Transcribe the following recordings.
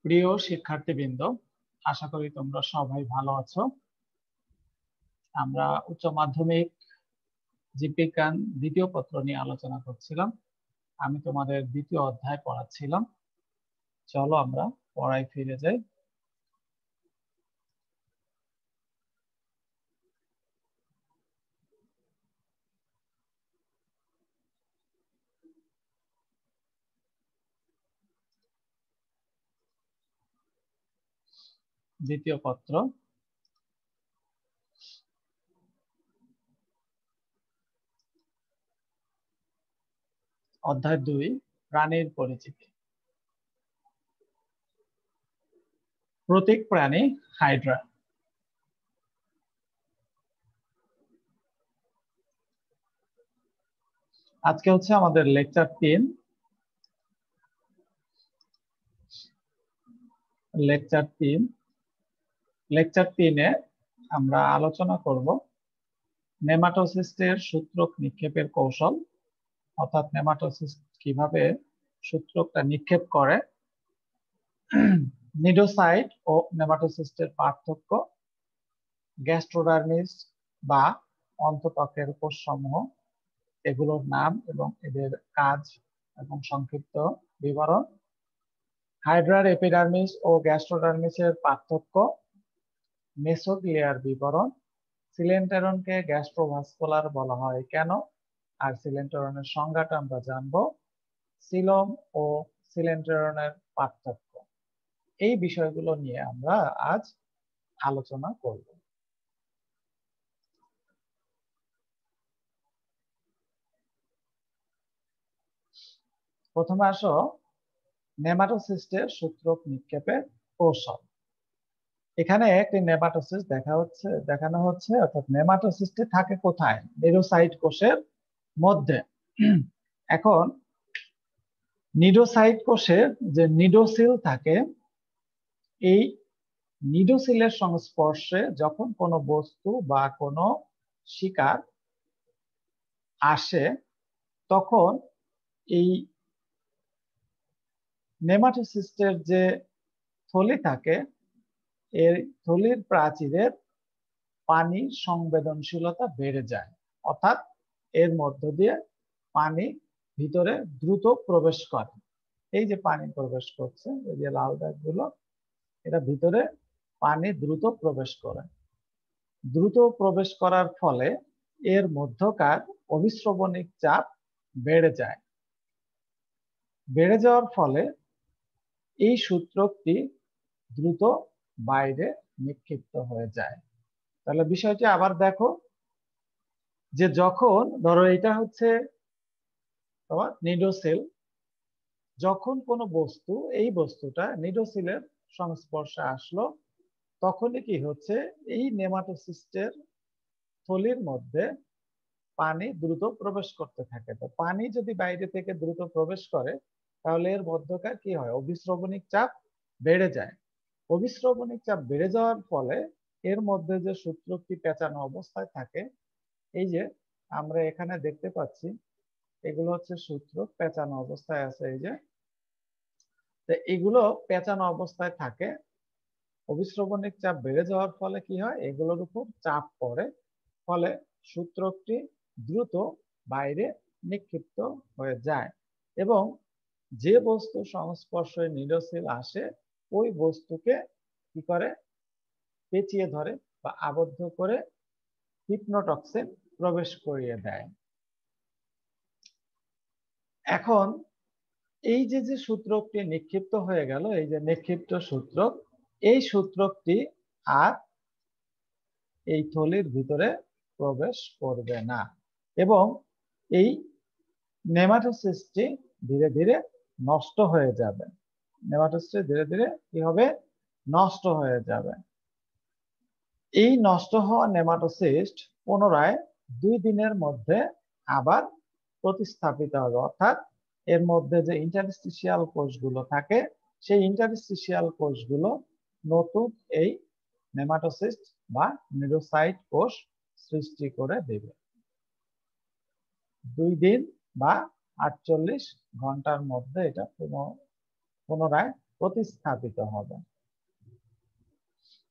প্রিয় শিক্ষার্থীবৃন্দ, আশা করি তোমরা সবাই ভালো আছো। আমরা উচ্চ মাধ্যমিক জীববিজ্ঞান দ্বিতীয় পত্র নিয়ে আলোচনা করছিলাম। আমি তোমাদের দ্বিতীয় অধ্যায় পড়াচ্ছিলাম। চলো আমরা পড়ায় ফিরে যাই। দ্বিতীয় পত্র, অধ্যায় 2, প্রাণীর পরিচিতি। প্রতীক প্রাণী হাইড্রা। আজকে হচ্ছে আমাদের লেকচার 3। লেকচার 3-এ আমরা আলোচনা করব নেমাটোসিস্টের সূত্রক নিক্ষেপের কৌশল, অর্থাৎ নেমাটোসিস্ট কিভাবে সূত্রকটা নিক্ষেপ করে, নিডোসাইট ও নেমাটোসিস্টের পার্থক্য, গ্যাস্ট্রোডার্মিস বা অন্তত্বকের কোষসমূহ, এগুলোর নাম এবং এদের কাজ এবং সংক্ষিপ্ত বিবরণ, হাইড্রার এপিডার্মিস ও গ্যাস্ট্রোডার্মিসের পার্থক্য, মেসোগ্লিয়ার বিবরণ, সিলেন্টেরনকে গ্যাস্ট্রোভাস্কুলার বলা হয় কেন, আর সিলেন্টেরনের সংজ্ঞাটা আমরা জানবো, সিলোম ও সিলেন্টেরনের পার্থক্য। এই বিষয়গুলো নিয়ে আমরা আজ আলোচনা করব। প্রথমে আসো নেমাটোসিস্টের সূত্রক নিক্ষেপের কৌশল। এখানে একটি নেমাটোসিস্ট দেখানো হচ্ছে, অর্থাৎ নেমাটোসিস্টে থাকে কোথায়? নিডোসাইট কোষের মধ্যে। এখন নিডোসাইট কোষের যে নিডোসিল থাকে, এই নিডোসিলের সংস্পর্শে যখন কোনো বস্তু বা কোনো শিকার আসে, তখন এই নেমাটোসিস্টের যে থলি থাকে, এর থলির প্রাচীরের পানি সংবেদনশীলতা বেড়ে যায়, অর্থাৎ এর মধ্য দিয়ে পানি ভিতরে দ্রুত প্রবেশ করে। এই যে পানি প্রবেশ করছে, এই যে লাল দাগগুলো, এটা ভিতরে পানি দ্রুত প্রবেশ করে। দ্রুত প্রবেশ করার ফলে এর মধ্যকার অভিস্রবণিক চাপ বেড়ে যায়। বেড়ে যাওয়ার ফলে এই সূত্রকটি দ্রুত বাইরে নিক্ষিপ্ত হয়ে যায়। তাহলে বিষয়টি আবার দেখো, যে যখন ধরো এটা হচ্ছে তোমার নিডোসিল, যখন কোনো বস্তু, এই বস্তুটা নিডোসিলের সংস্পর্শে আসলো, তখনই কি হচ্ছে, এই নেমাটোসিস্টের থলির মধ্যে পানি দ্রুত প্রবেশ করতে থাকে। তো পানি যদি বাইরে থেকে দ্রুত প্রবেশ করে, তাহলে এর মধ্যকার কি হয়? অভিস্রবণিক চাপ বেড়ে যায়। অভিস্রবণিক চাপ বেড়ে যাওয়ার ফলে এর মধ্যে যে সূত্রকটি পেঁচানো অবস্থায় থাকে, এই যে আমরা এখানে দেখতে পাচ্ছি, এগুলো হচ্ছে সূত্র পেঁচানো অবস্থায় আছে। এই যে এগুলো পেঁচানো অবস্থায় থাকে। অভিস্রবণিক চাপ বেড়ে যাওয়ার ফলে কি হয়? এগুলোর উপর চাপ পড়ে, ফলে সূত্রকটি দ্রুত বাইরে নিক্ষিপ্ত হয়ে যায় এবং যে বস্তু সংস্পর্শে নিডোসিল আসে, ওই বস্তুকে কি করে? পেঁচিয়ে ধরে বা আবদ্ধ করে হিপনোটক্সিন প্রবেশ করিয়ে দেয়। এখন এই যে যে সূত্রকটি নিক্ষিপ্ত হয়ে গেল, এই যে নিক্ষিপ্ত সূত্রক, এই সূত্রকটি আর এই থলির ভিতরে প্রবেশ করবে না এবং এই নেমাটোসিস্টটি ধীরে ধীরে নষ্ট হয়ে যাবে। নেমাটোসিস্ট ধীরে ধীরে কি হবে? নষ্ট হয়ে যাবে। এই নষ্ট হওয়া নেমাটোসিস্ট পুনরায় 2 দিনের মধ্যে আবার প্রতিস্থাপিত হবে, অর্থাৎ এর মধ্যে যে ইন্টারস্টিশিয়াল কোষগুলো থাকে, সেই ইন্টারস্টিশিয়াল কোষগুলো নতুন এই নেমাটোসিস্ট বা নিডোসাইট কোষ সৃষ্টি করে দেবে। 2 দিন বা 48 ঘন্টার মধ্যে এটা পুনরায় প্রতিস্থাপিত হবে।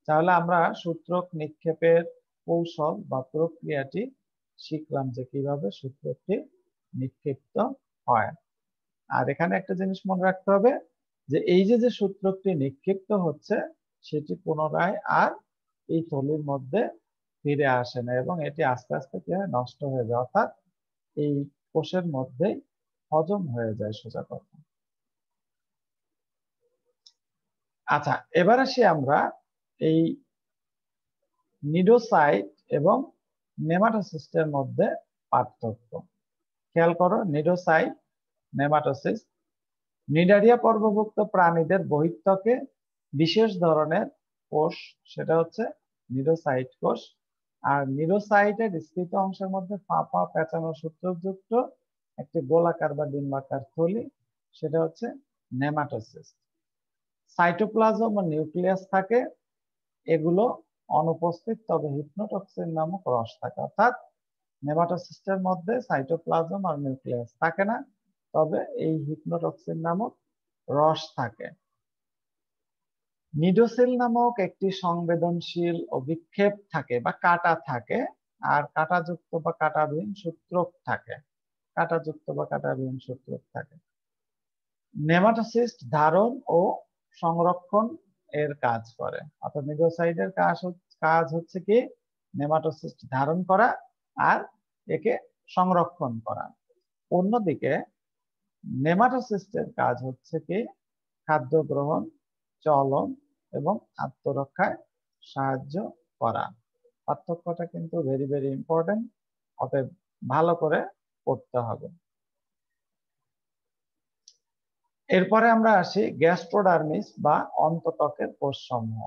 তাহলে আমরা সূত্রক নিক্ষেপের কৌশল বা প্রক্রিয়াটি শিখলাম যে কিভাবে সূত্রকটি নিক্ষিপ্ত হয়। আর এখানে একটা জিনিস মনে রাখতে হবে যে এই যে সূত্রকটি নিক্ষিপ্ত হচ্ছে সেটি পুনরায় আর এই থলির মধ্যে ফিরে আসে না এবং এটি আস্তে আস্তে কি হয়, নষ্ট হয়ে যায়, অর্থাৎ এই কোষের মধ্যে হজম হয়ে যায় সোজা কথা। আচ্ছা, এবার আসি আমরা এই নিডোসাইট এবং নেমাটোসিস্টের মধ্যে পার্থক্য। খেয়াল করো, নিডোসাইট, নেমাটোসিস, নিডারিয়া পর্বভুক্ত প্রাণীদের বহিঃত্বকে বিশেষ ধরনের কোষ, সেটা হচ্ছে নিডোসাইট কোষ। আর নিডোসাইটের স্ফীত অংশের মধ্যে ফাঁপা পেঁচানো সূত্রযুক্ত একটি গোলাকার বা ডিম্বাকার থলি, সেটা হচ্ছে নেমাটোসিস। সাইটোপ্লাজম ও নিউক্লিয়াস থাকে, এগুলো অনুপস্থিত, তবে হিপনোটক্সিন নামক রস থাকে। অর্থাৎ নেমাটোসিস্টের মধ্যে সাইটোপ্লাজম আর নিউক্লিয়াস থাকে না, তবে এই হিপনোটক্সিন নামক রস থাকে। নিডোসিল নামক একটি সংবেদনশীল অভিক্ষেপ থাকে বা কাঁটা থাকে, আর কাঁটাযুক্ত বা কাঁটাবিহীন সূত্রক থাকে। কাঁটাযুক্ত বা কাঁটাবিহীন সূত্রক থাকে। নেমাটোসিস্ট ধারণ ও সংরক্ষণ এর কাজ করে, অর্থাৎ নিডোসাইডের কাজ হচ্ছে কি নেমাটোসিস্ট ধারণ করা আর একে সংরক্ষণ করা। অন্যদিকে নেমাটোসিস্টের কাজ হচ্ছে কি খাদ্য গ্রহণ, চলন এবং আত্মরক্ষায় সাহায্য করা। পার্থক্যটা কিন্তু ভেরি ভেরি ইম্পর্টেন্ট, অতএব ভালো করে পড়তে হবে। এরপরে আমরা আসি গ্যাস্ট্রোডার্মিস বা অন্তত্বকের কোষসমূহ।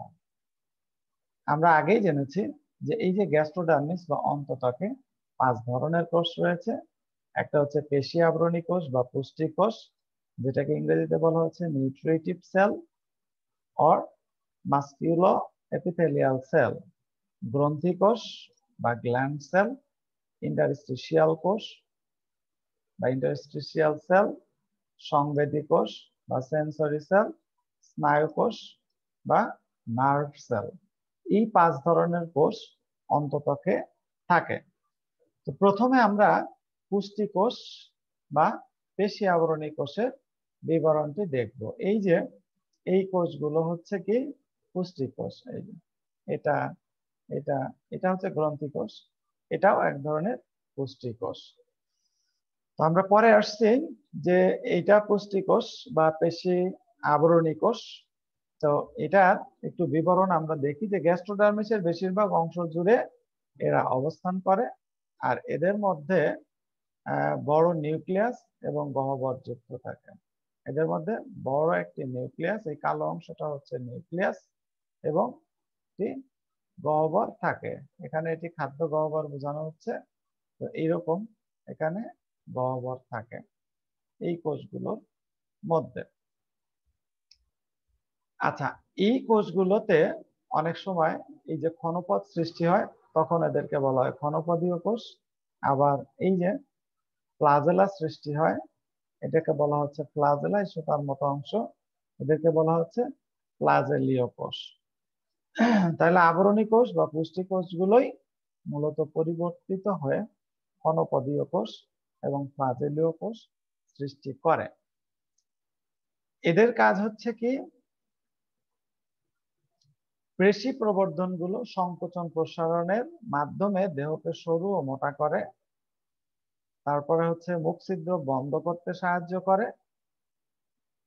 আমরা আগেই জেনেছি যে এই যে গ্যাস্ট্রোডার্মিস বা অন্তত্বকে 5 ধরনের কোষ রয়েছে। একটা হচ্ছে পেশি আবরণী কোষ বা পুষ্টি কোষ, যেটাকে ইংরেজিতে বলা হচ্ছে nutritive cell or musculoepithelial cell, গ্রন্থি কোষ বা গ্ল্যান্ড সেল, ইন্টারস্টিশিয়াল কোষ বা ইন্টারস্টিশিয়াল সেল, সংবেদী কোষ বা সেন্সরি সেল, স্নায়ু কোষ বা নার্ভ সেল। এই 5 ধরনের কোষ অন্ততকে থাকে। তো প্রথমে আমরা পুষ্টি কোষ বা পেশি আবরণী কোষের বিবরণটি দেখব। এই যে এই কোষগুলো হচ্ছে কি পুষ্টি কোষ। এই যে এটা এটা এটা হচ্ছে গ্রন্থি কোষ, এটাও এক ধরনের পুষ্টি কোষ। তো আমরা পরে আসছি যে এইটা পুষ্টি কোষ বা পেশি আবরণী কোষ। তো এটার একটু বিবরণ আমরা দেখি যে গ্যাস্ট্রোডার্মিসের বেশিরভাগ অংশ জুড়ে এরা অবস্থান করে, আর এদের মধ্যে বড় নিউক্লিয়াস এবং গহ্বর যুক্ত থাকে। এদের মধ্যে বড় একটি নিউক্লিয়াস, এই কালো অংশটা হচ্ছে নিউক্লিয়াস, এবং একটি গহ্বর থাকে। এখানে এটি খাদ্য গহ্বর বোঝানো হচ্ছে। তো এইরকম এখানে গহ্বর থাকে এই কোষগুলোর মধ্যে। আচ্ছা, এই কোষগুলোতে অনেক সময় এই যে ক্ষণপদ সৃষ্টি হয়, তখন এদেরকে বলা হয় ক্ষণপদীয় কোষ। আবার এই যে ফ্লাজেলা সৃষ্টি হয়, এটাকে বলা হচ্ছে ফ্লাজেলা, এই সুতার মতো অংশ, এদেরকে বলা হচ্ছে ফ্লাজেলীয় কোষ। তাহলে আবরণী কোষ বা পুষ্টি কোষগুলোই মূলত পরিবর্তিত হয়ে ক্ষণপদীয় কোষ এবং ফ্লাজেলীয় কোষ সৃষ্টি করে। এদের কাজ হচ্ছে কি পেশি প্রবর্ধনগুলো সংকোচন প্রসারণের মাধ্যমে দেহকে সরু ও মোটা করে। তারপরে হচ্ছে মুখ ছিদ্র বন্ধ করতে সাহায্য করে।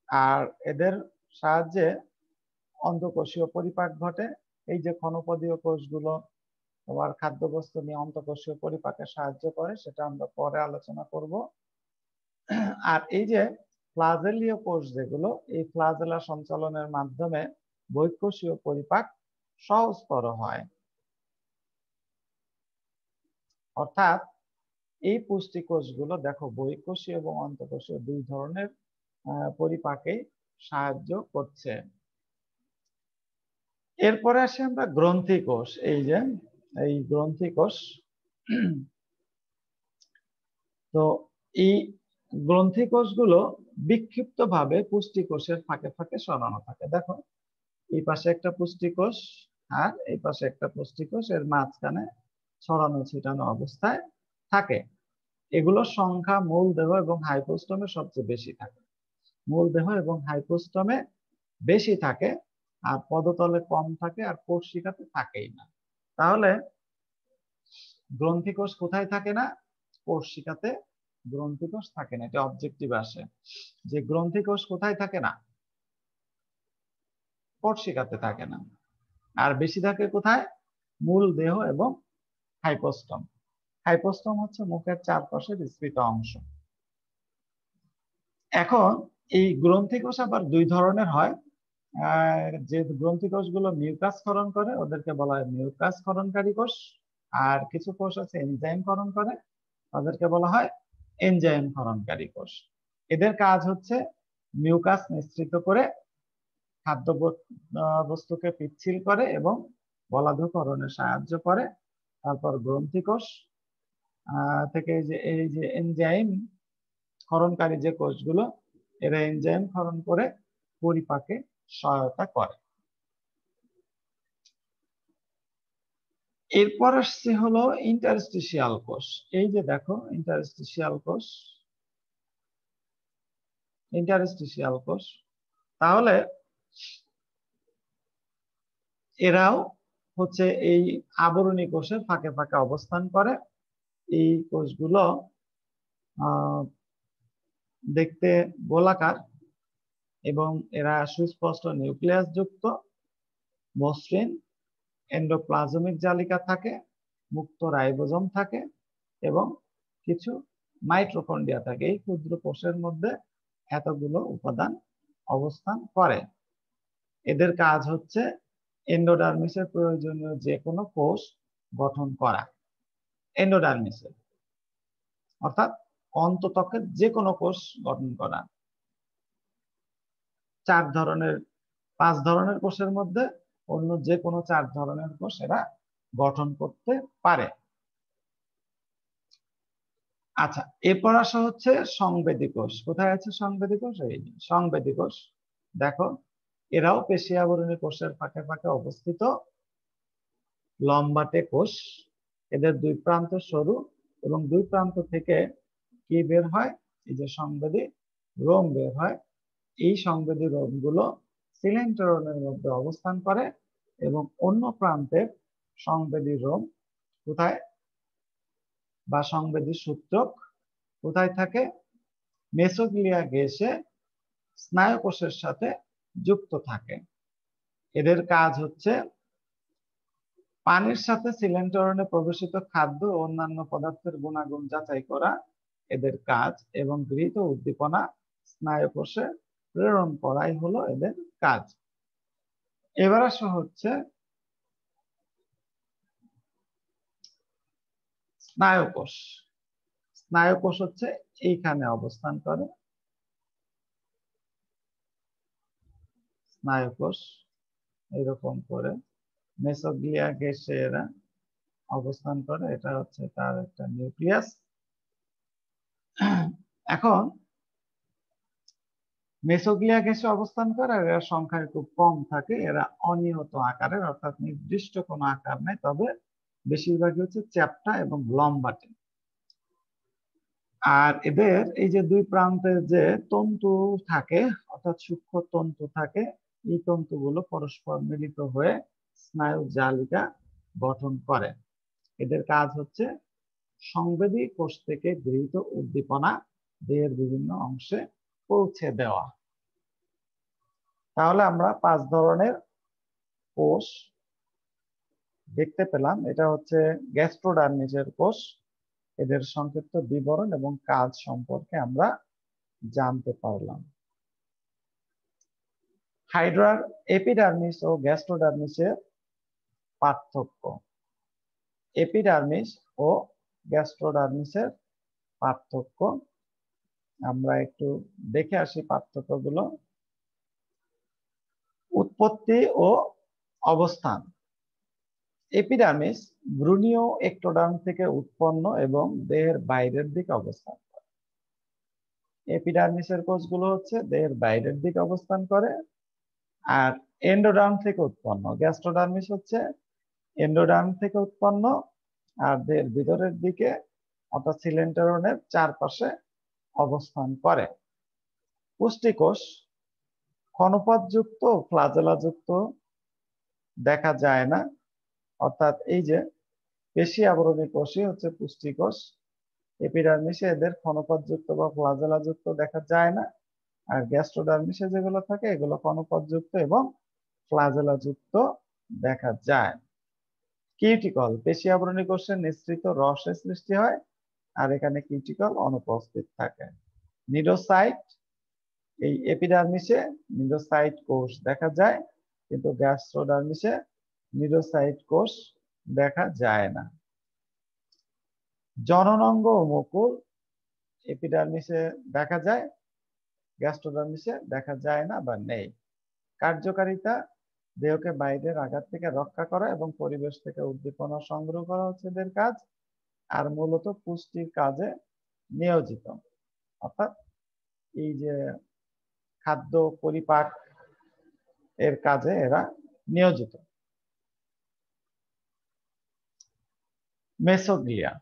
আর এদের সাহায্যে অন্তঃকোষীয় পরিপাক ঘটে। এই যে ক্ষণপদীয় কোষগুলো তোমার খাদ্যবস্তু নিয়ে অন্তঃকোষীয় পরিপাকে সাহায্য করে, সেটা আমরা পরে আলোচনা করব। আর এই যে ফ্লাজেলীয় কোষ যেগুলো, এই ফ্লাজেলা সঞ্চালনের মাধ্যমে বহিঃকোষীয় পরিপাক সহজতর হয়। অর্থাৎ এই পুষ্টি কোষগুলো দেখো বহিঃকোষীয় এবং অন্তঃকোষীয় দুই ধরনের পরিপাকে সাহায্য করছে। এরপরে আসি আমরা গ্রন্থি কোষ। এই যে এই গ্রন্থি কোষ, তো এই গ্রন্থি কোষগুলো বিক্ষিপ্ত ভাবে পুষ্টিকোষের ফাঁকে ফাঁকে সরানো থাকে। দেখো এই পাশে একটা পুষ্টিকোষ আর এই পাশে একটা পুষ্টিকোষ, এর মাঝখানে ছড়ানো ছিটানো অবস্থায় থাকে। এগুলোর সংখ্যা মূল দেহ এবং হাইপোস্টোমে সবচেয়ে বেশি থাকে। মূল দেহ এবং হাইপোস্টোমে বেশি থাকে, আর পদতলে কম থাকে, আর কোষশিকাতে থাকেই না। তাহলে গ্রন্থিকোষ কোথায় থাকে না? কোষশিকাতে গ্রন্থিকোষ থাকে না। এটা অবজেক্টিভ আসে যে গ্রন্থিকোষ কোথায় থাকে না? কোষশিকাতে থাকে না। আর বেশি থাকে কোথায়? মূল দেহ এবং হাইপোস্টোম। হাইপোস্টোম হচ্ছে মুখের চারপাশের বিস্তৃত অংশ। এখন এই গ্রন্থিকোষ আবার দুই ধরনের হয়। যে গ্রন্থিকোষ গুলো মিউকাস ক্ষরণ করে ওদেরকে বলা হয় মিউকাস ক্ষরণকারী কোষ, আর কিছু কোষ আছে এনজাইম ক্ষরণ করে, তাদেরকে বলা হয় এনজাইম ক্ষরণকারী কোষ। এদের কাজ হচ্ছে মিউকাস নিঃসৃত করে খাদ্য বস্তুকে পিচ্ছিল করে এবং বলাধূকরণে সাহায্য করে। তারপর গ্রন্থিকোষ থেকে এই যে এনজাইম ক্ষরণকারী যে কোষগুলো, এরা এনজাইম ক্ষরণ করে পরিপাকে সহায়তা করে। এরপর আসছে হলো ইন্টারস্টিশিয়াল কোষ। এই যে দেখো ইন্টারস্টিশিয়াল কোষ, ইন্টারস্টিশিয়াল কোষ। তাহলে এরাও হচ্ছে এই আবরণী কোষের ফাঁকে ফাঁকে অবস্থান করে। এই কোষগুলো দেখতে গোলাকার এবং এরা সুস্পষ্ট নিউক্লিয়াস যুক্ত, মসৃণ এন্ডোপ্লাজমিক জালিকা থাকে, মুক্ত রাইবোজোম থাকে এবং কিছু মাইটোকন্ড্রিয়া থাকে। এই ক্ষুদ্র কোষের মধ্যে এতগুলো উপাদান অবস্থান করে। এদের কাজ হচ্ছে এন্ডোডার্মিসের প্রয়োজনীয় যে কোনো কোষ গঠন করা। এন্ডোডার্মিসের অর্থাৎ অন্তত্বকের যে কোনো কোষ গঠন করা। 5 ধরনের কোষের মধ্যে অন্য যে কোনো 4 ধরনের কোষ এরা গঠন করতে পারে। আচ্ছা, এরপর আসা হচ্ছে সংবেদী কোষ। কোথায় আছে সংবেদী কোষ? এই সংবেদী কোষ। দেখো এরাও পেশি আবরণী কোষের ফাঁকে ফাঁকে অবস্থিত লম্বাটে কোষ। এদের দুই প্রান্ত সরু এবং দুই প্রান্ত থেকে কি বের হয়? এই যে সংবেদী রোম বের হয়। এই সংবেদী রোমগুলো সিলেন্ট্রনের মধ্যে অবস্থান করে এবং অন্য প্রান্তের সংবেদী রোম কোথায় বা সংবেদী সূত্রক কোথায় থাকে? মেসোগ্লিয়া ঘেঁষে স্নায়ুকোষের সাথে যুক্ত থাকে। এদের কাজ হচ্ছে পানির সাথে সিলেন্টরনে প্রবেশিত খাদ্য ও অন্যান্য পদার্থের গুণাগুণ যাচাই করা এদের কাজ, এবং গৃহীত উদ্দীপনা স্নায়ুকোষে প্রেরণ করাই হলো এদের কাজ। এবার আসা হচ্ছে স্নায়ুকোষ। স্নায়ুকোষ হচ্ছে এইখানে অবস্থান করে। স্নায়ুকোষ এরকম করে মেসোগ্লিয়া ঘেঁষে এরা অবস্থান করে। এটা হচ্ছে তার একটা নিউক্লিয়াস। এখন মেসোগ্লিয়া ঘেঁষে অবস্থান করে, আর এরা সংখ্যায় খুব কম থাকে। এরা অনিয়ত আকারের, অর্থাৎ নির্দিষ্ট কোনো আকার নেই, তবে বেশিরভাগই হচ্ছে চ্যাপ্টা এবং লম্বাটে। আর এদের এই যে দুই প্রান্তে যে তন্তু থাকে, অর্থাৎ সূক্ষ্ম তন্তু থাকে, এই তন্তুগুলো পরস্পর মিলিত হয়ে স্নায়ু জালিকা গঠন করে। এদের কাজ হচ্ছে সংবেদী কোষ থেকে গৃহীত উদ্দীপনা দেহের বিভিন্ন অংশে পৌঁছে দেওয়া। তাহলে আমরা 5 ধরনের কোষ দেখতে পেলাম। এটা হচ্ছে গ্যাস্ট্রোডার্মিসের কোষ। এদের সংক্ষিপ্ত বিবরণ এবং কাজ সম্পর্কে আমরা জানতে পারলাম। হাইড্রার এপিডার্মিস ও গ্যাস্ট্রোডার্মিসের পার্থক্য। এপিডার্মিস ও গ্যাস্ট্রোডার্মিসের পার্থক্য আমরা একটু দেখে আসি পার্থক্যগুলো। উৎপত্তি ও অবস্থান। এপিডার্মিস ভ্রূণীয় এক্টোডার্ম থেকে উৎপন্ন এবং দেহের বাইরের দিকে অবস্থান করে। এপিডার্মিসের কোষগুলো হচ্ছে দেহের বাইরের দিকে অবস্থান করে, আর এন্ডোডার্ম থেকে উৎপন্ন। গ্যাস্ট্রোডার্মিস হচ্ছে এন্ডোডার্ম থেকে উৎপন্ন, আর দেহের ভিতরের দিকে অর্থাৎ সিলেন্টারনের চারপাশে অবস্থান করে। পুষ্টিকোষ ক্ষণপথযুক্ত, ফ্লাজেলাযুক্ত দেখা যায় না, অর্থাৎ এই যে পেশি আবরণী কোষই হচ্ছে পুষ্টিকোষ। এপিডার্মিসে এদের ক্ষণপথযুক্ত বা ফ্লাজেলাযুক্ত দেখা যায় না, আর গ্যাস্ট্রোডার্মিসে যেগুলো থাকে এগুলো ক্ষণপথযুক্ত এবং ফ্লাজেলাযুক্ত দেখা যায়। কিউটিকল পেশি আবরণী কোষের নিঃসৃত রসের সৃষ্টি হয়, আর এখানে কিউটিকল অনুপস্থিত থাকে। নিডোসাইট, এই এপিডার্মিসে নিডোসাইট কোষ দেখা যায়, কিন্তু গ্যাস্ট্রোডার্মিসে নিডোসাইট কোষ দেখা যায় না। জননাঙ্গ ও মুকুল এপিডার্মিসে দেখা যায়, গ্যাস্ট্রোডার্মিসে দেখা যায় না বা নেই। কার্যকারিতা দেহকে বাইরের আঘাত থেকে রক্ষা করা এবং পরিবেশ থেকে উদ্দীপনা সংগ্রহ করা হচ্ছে এদের কাজ, আর মূলত পুষ্টির কাজে নিয়োজিত, অর্থাৎ এই যে খাদ্য পরিপাক এর কাজে এরা নিয়োজিত। মেসোগ্লিয়া,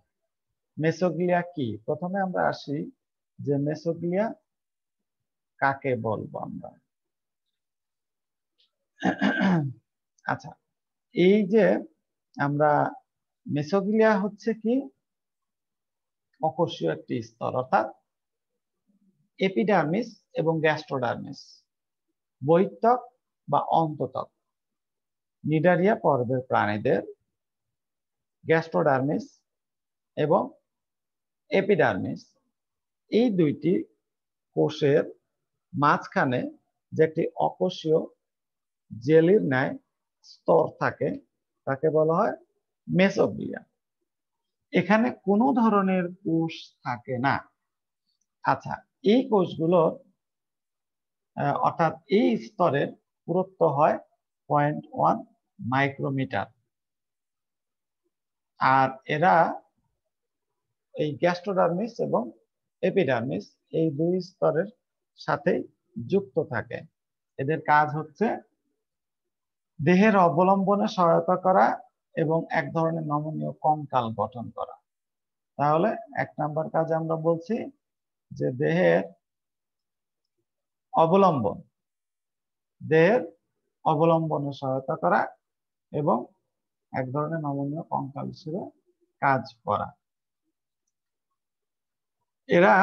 মেসোগ্লিয়া কি? প্রথমে আমরা আসি যে মেসোগ্লিয়া কাকে বলবো আমরা। আচ্ছা, এই যে আমরা মেসোগ্লিয়া হচ্ছে কি অকোষীয় একটি স্তর, অর্থাৎ এপিডার্মিস এবং গ্যাস্ট্রোডার্মিস, বহিঃত্বক বা অন্তত্বক, নিডারিয়া পর্বের প্রাণীদের গ্যাস্ট্রোডার্মিস এবং এপিডার্মিস, এই দুইটি কোষের মাঝখানে যে একটি অকোষীয় জেলির ন্যায় স্তর থাকে তাকে বলা হয় মেসোগ্লিয়া। এখানে কোনো ধরনের কোষ থাকে না। আচ্ছা, এই কোষগুলোর অর্থাৎ এই স্তরের পুরুত্ব হয় 0.1 মাইক্রোমিটার, আর এরা এই গ্যাস্ট্রোডার্মিস এবং এপিডার্মিস এই দুই স্তরের সাথে যুক্ত থাকে। এদের কাজ হচ্ছে দেহের অবলম্বনে সহায়তা করা এবং এক ধরনের নমনীয় কঙ্কাল গঠন করা। তাহলে এক নাম্বার কাজ আমরা বলছি যে দেহের অবলম্বন, দেহের অবলম্বনে সহায়তা করা এবং এক ধরনের নমনীয় কঙ্কাল হিসেবে কাজ করা। এরা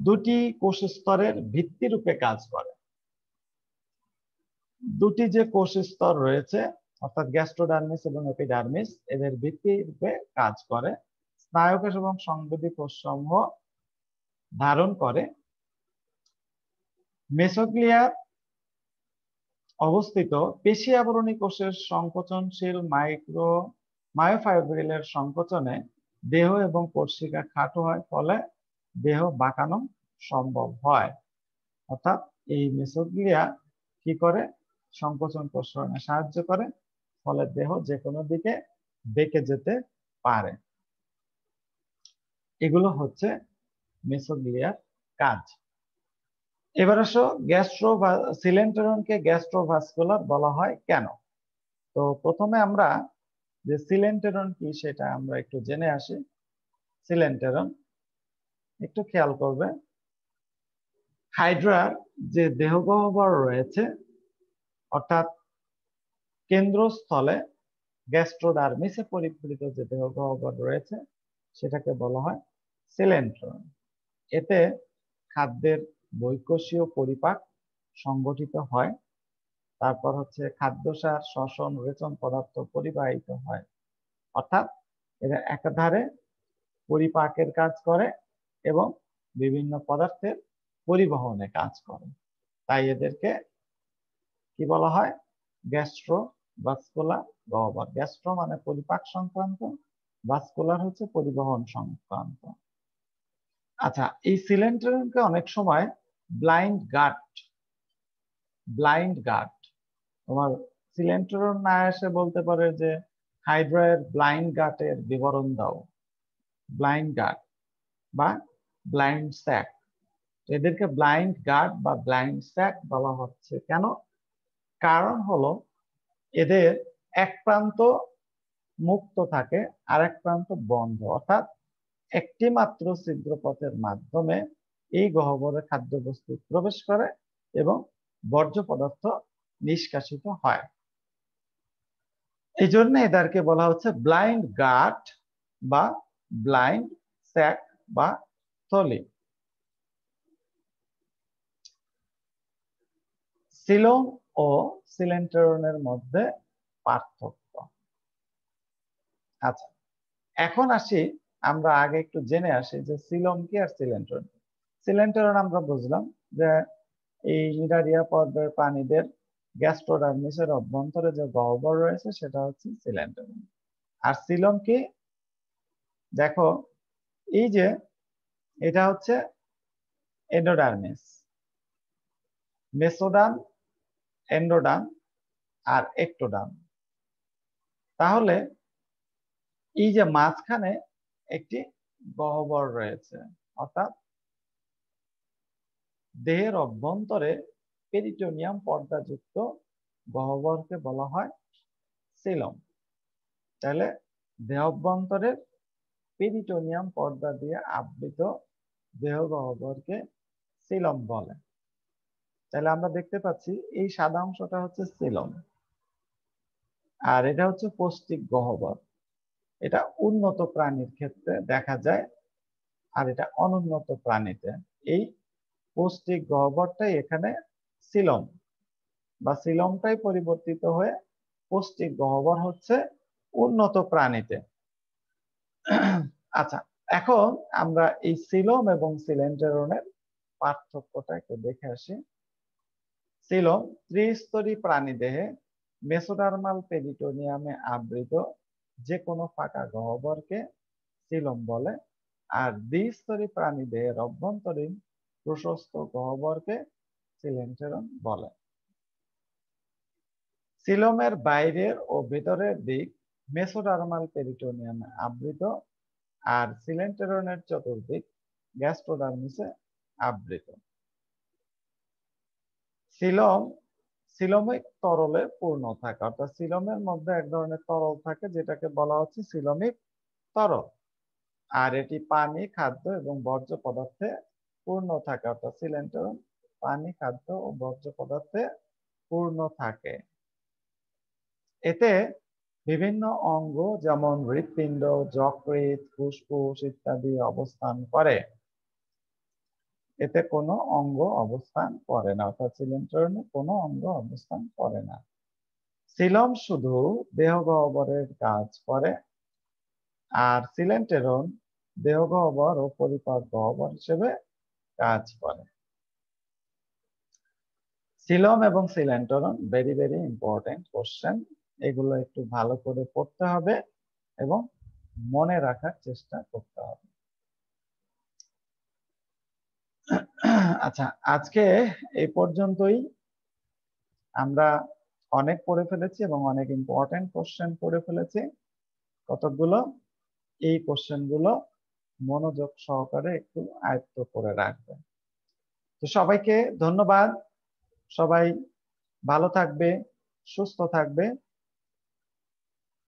দুটি কোষ স্তরের ভিত্তি রূপে কাজ করে। দুটি যে কোষ স্তর রয়েছে অর্থাৎ গ্যাস্ট্রোডার্মিস এবং এপিডার্মিস, এদের ভিত্তি রূপে কাজ করে। স্নায়ুকোষ এবং সংবেদী কোষসমূহ ধারণ করে। মেসোগ্লিয়ার অবস্থিত পেশি আবরণী কোষের সংকোচনশীল মায়োফাইব্রিলের সংকোচনে দেহ এবং কোষিকা খাটো হয়, ফলে দেহ বাঁকানো সম্ভব হয়। অর্থাৎ এই মেসোগ্লিয়া কি করে? সংকোচন প্রসারণে সাহায্য করে, ফলে দেহ যে কোনো দিকে বেঁকে যেতে পারে। এগুলো হচ্ছে মেসোগ্লিয়ার কাজ। এবার আসো সিলেন্টেরনকে গ্যাস্ট্রোভাস্কুলার বলা হয় কেন? তো প্রথমে আমরা যে সিলেন্টেরন কি সেটা আমরা একটু জেনে আসি। সিলেন্টেরন একটু খেয়াল করবে, হাইড্রার যে দেহগহ্বর রয়েছে অর্থাৎ কেন্দ্রস্থলে গ্যাস্ট্রোডার্মিসে পরিবৃত যে দেহগহ্বর রয়েছে সেটাকে বলা হয় সিলেন্টেরন। এতে খাদ্যের বহিঃকোষীয় পরিপাক সংগঠিত হয়, তারপর হচ্ছে খাদ্যসার শ্বসন রেচন পদার্থ পরিবাহিত হয়, অর্থাৎ এরা একাধারে পরিপাকের কাজ করে এবং বিভিন্ন পদার্থের পরিবহনে কাজ করে। তাই এদেরকে কি বলা হয়? গ্যাস্ট্রোভাস্কুলার গহ্বর। গ্যাস্ট্রো মানে পরিপাক সংক্রান্ত, ভাস্কুলার হচ্ছে পরিবহন সংক্রান্ত। আচ্ছা, এই সিলেন্টেরনকে অনেক সময় ব্লাইন্ড গাট তোমার সিলেন্টেরন না এসে বলতে পারে যে হাইড্রায়ের ব্লাইন্ড গাটের বিবরণ দাও, ব্লাইন্ড গাট বা ব্লাইন্ড স্যাক, এদেরকে ব্লাইন্ড গার্ড বা ব্লাইন্ড স্যাক বলা হচ্ছে কেন? কারণ হলো এদের এক প্রান্ত মুক্ত থাকে আর এক প্রান্ত বন্ধ, অর্থাৎ একটি মাত্র ছিদ্রপথের মাধ্যমে এই গহ্বরে খাদ্যবস্তু প্রবেশ করে এবং বর্জ্য পদার্থ নিষ্কাশিত হয়। এই জন্য এদেরকে বলা হচ্ছে ব্লাইন্ড গাট বা ব্লাইন্ড স্যাক বা থলি। সিলোম ও সিলেন্টেরনের মধ্যে পার্থক্য। আচ্ছা, এখন আসি, আমরা আগে একটু জেনে আসি যে সিলোম কি আর সিলেন্টেরন। সিলেন্টেরন আমরা বুঝলাম যে এই নিডারিয়া পর্বের প্রাণীদের গ্যাস্ট্রোডার্মিসের অভ্যন্তরে যে গহ্বর রয়েছে সেটা হচ্ছে সিলেন্টেরন। আর সিলোম কি? দেখো, এই যে এটা হচ্ছে এন্ডোডার্মিস, মেসোডার্ম, এন্ডোডার্ম আর একটোডার্ম। তাহলে এই যে মাঝখানে একটি গহ্বর রয়েছে, অর্থাৎ দেহের অভ্যন্তরে পেরিটোনিয়াম পর্দাযুক্ত গহ্বরকে বলা হয় সিলোম। তাহলে দেহ অভ্যন্তরের পেরিটোনিয়াম পর্দা দিয়ে আবৃত দেহ গহ্বরকে সিলোম বলে। তাহলে আমরা দেখতে পাচ্ছি এই সাদা অংশটা হচ্ছে সিলোম, আর এটা হচ্ছে পৌষ্টিক গহ্বর। এটা উন্নত প্রাণীর ক্ষেত্রে দেখা যায়, আর এটা অনুন্নত প্রাণীতে। এই পৌষ্টিক গহ্বরটাই এখানে সিলোম বা সিলোমটাই পরিবর্তিত হয়ে পৌষ্টিক গহ্বর হচ্ছে উন্নত প্রাণীতে। আচ্ছা, এখন আমরা এই সিলোম এবং সিলেন্টেরনের পার্থক্যটা একটু দেখে আসি। সিলোম ত্রিস্তরী প্রাণীদেহে মেসোডার্মাল পেরিটোনিয়ামে আবৃত যে কোনো ফাঁকা গহ্বরকে সিলোম বলে, আর দ্বিস্তরী প্রাণীদেহের অভ্যন্তরীণ প্রশস্ত গহ্বরকে সিলেন্টেরন বলে। সিলোমের বাইরের ও ভেতরের দিক মেসোডার্মাল পেরিটোনিয়ামে আবৃত, আর সিলেন্টেরনের চতুর্দিক গ্যাস্ট্রোডার্মিসে আবৃত। সিলোম সিলোমিক তরলে পূর্ণ থাকে, অর্থাৎ সিলোমের মধ্যে এক ধরনের তরল থাকে যেটাকে বলা হচ্ছে সিলোমিক তরল, আর এটি পানি, খাদ্য এবং বর্জ্য পদার্থে পূর্ণ থাকে, অর্থাৎ সিলেন্টেরন পানি, খাদ্য ও বর্জ্য পদার্থে পূর্ণ থাকে। এতে বিভিন্ন অঙ্গ যেমন হৃৎপিণ্ড, যকৃৎ, ফুসফুস ইত্যাদি অবস্থান করে। এতে কোনো অঙ্গ অবস্থান করে না, অর্থাৎ সিলেন্টেরনে কোনো অঙ্গ অবস্থান করে না। সিলোম শুধু দেহ গহ্বরের কাজ করে, আর সিলেন্টেরন দেহ গহ্বর ও পরিপাক গহ্বর হিসেবে কাজ করে। সিলোম এবং coelenteron very very important question, এগুলো একটু ভালো করে পড়তে হবে এবং মনে রাখার চেষ্টা করতে হবে। আচ্ছা, আজকে এই পর্যন্তই। আমরা অনেক পড়ে ফেলেছি এবং অনেক ইম্পর্টেন্ট কোশ্চেন পড়ে ফেলেছি। কতগুলো এই কোশ্চেনগুলো মনোযোগ সহকারে একটু আয়ত্ত করে রাখবেন। তো সবাইকে ধন্যবাদ। সবাই ভালো থাকবে, সুস্থ থাকবে।